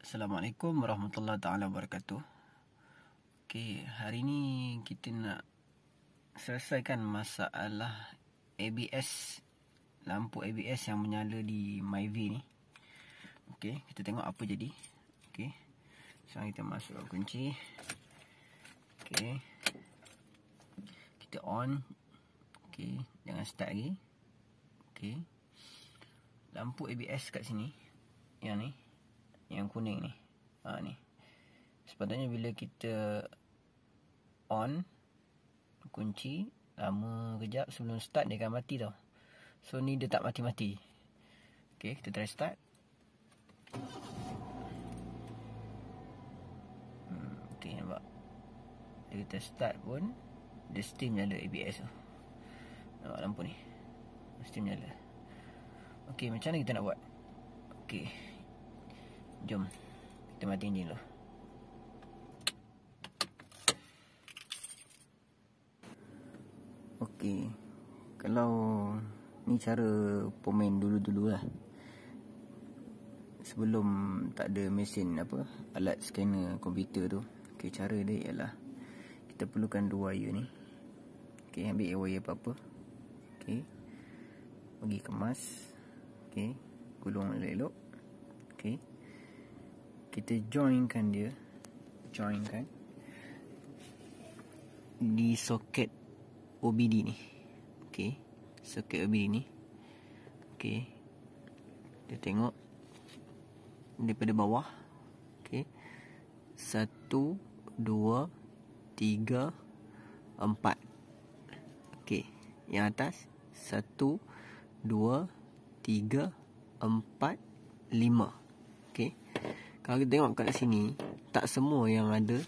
Assalamualaikum warahmatullahi taala wabarakatuh. Okey, hari ni kita nak selesaikan masalah ABS, lampu ABS yang menyala di MyV ni. Okey, kita tengok apa jadi. Okey. Sekarang kita masuk kunci. Okey. Kita on. Okey, jangan start lagi. Okey. Lampu ABS kat sini. Yang ni. Yang kuning ni. Ni. Sepatutnya bila kita on kunci, lama kejap sebelum start dia akan mati tau. So ni dia tak mati-mati. Okey, kita try start. Okey, nampak. Bila kita start pun dia still nyala ABS tu. Nampak lampu ni. Still nyala. Okey, macam mana kita nak buat? Okey. Jom kita mati enjin dulu. Okey, kalau ni cara pemain dulu-dulu lah, sebelum tak ada mesin alat scanner komputer tu. Okey, cara dia ialah kita perlukan dua wire ni. Okey, ambil wire apa-apa. Okey, bagi kemas. Okey, gulung elok-elok. Okey, kita joinkan dia, di soket OBD ni. Okey, soket OBD ni. Okey, kita tengok daripada bawah. Okey, 1, 2, 3, 4. Okey, yang atas 1, 2, 3, 4, 5. Okey, kalau kita tengok kat sini, tak semua yang ada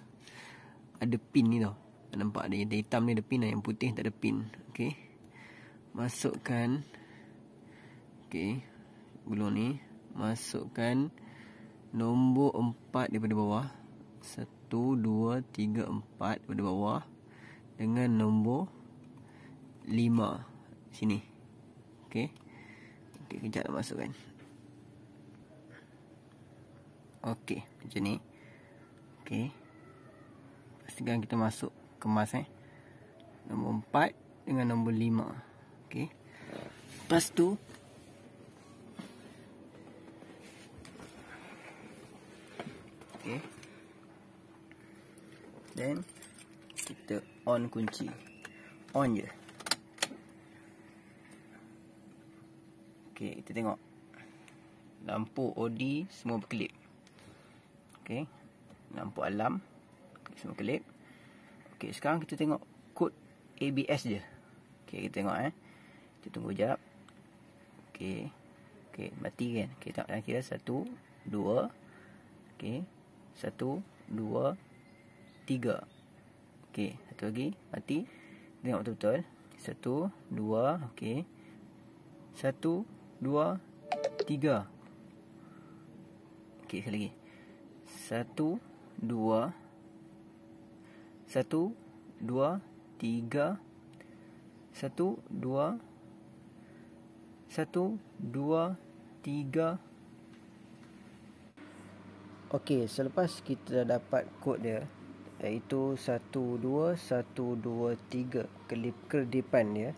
pin ni tau. Nampak ada yang hitam ni ada pin, yang putih tak ada pin. Okey, masukkan. Okey, gulung ni, masukkan nombor 4 daripada bawah. 1, 2, 3, 4 daripada bawah, dengan nombor 5 sini. Okey, kejap nak masukkan. Okey, macam ni. Okey, pastikan kita masuk kemas nombor 4 dengan nombor 5. Okey, lepas tu okey, then kita on kunci. On je. Okey, kita tengok lampu OD semua berkelip. Okey, lampu alam semua kelip. Okey, sekarang kita tengok kod ABS je. Okey, kita tengok kita tunggu jap. Okey. Okey, mati kan? Kita tengok kira 1, 2. Okey. 1, 2, 3. Okey, satu lagi mati. Tengok betul-betul. 1, 2, okey. 1, 2, 3. Okey, sekali lagi. 1, 2, 1, 2, 3. 1, 2, 1, 2, 3. Okey, selepas kita dah dapat kod dia, iaitu 1, 2, 1, 2, 3, kedipan dia.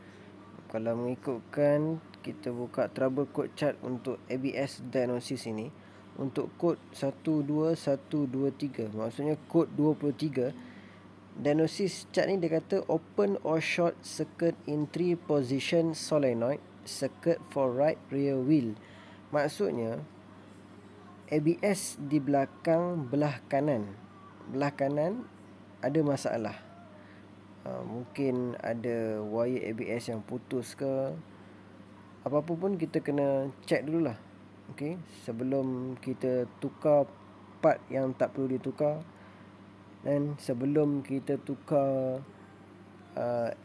Kalau mengikutkan, kita buka trouble code chart untuk ABS diagnosis ini. Untuk kod 12123, maksudnya kod 23, diagnosis chart ni dia kata open or short circuit in 3 position solenoid circuit for right rear wheel. Maksudnya ABS di belakang belah kanan ada masalah. Mungkin ada wire ABS yang putus ke, apa-apa pun kita kena check dululah. Okey, sebelum kita tukar part yang tak perlu ditukar, dan sebelum kita tukar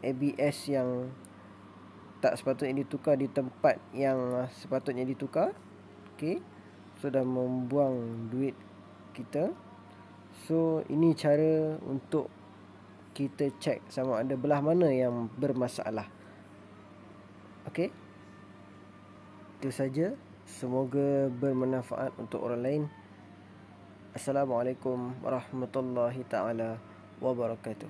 ABS yang tak sepatutnya ditukar di tempat yang sepatutnya ditukar. Okey, sudah membuang duit kita. So ini cara untuk kita check sama ada belah mana yang bermasalah. Okey, itu saja. Semoga bermanfaat untuk orang lain. Assalamualaikum warahmatullahi taala wabarakatuh.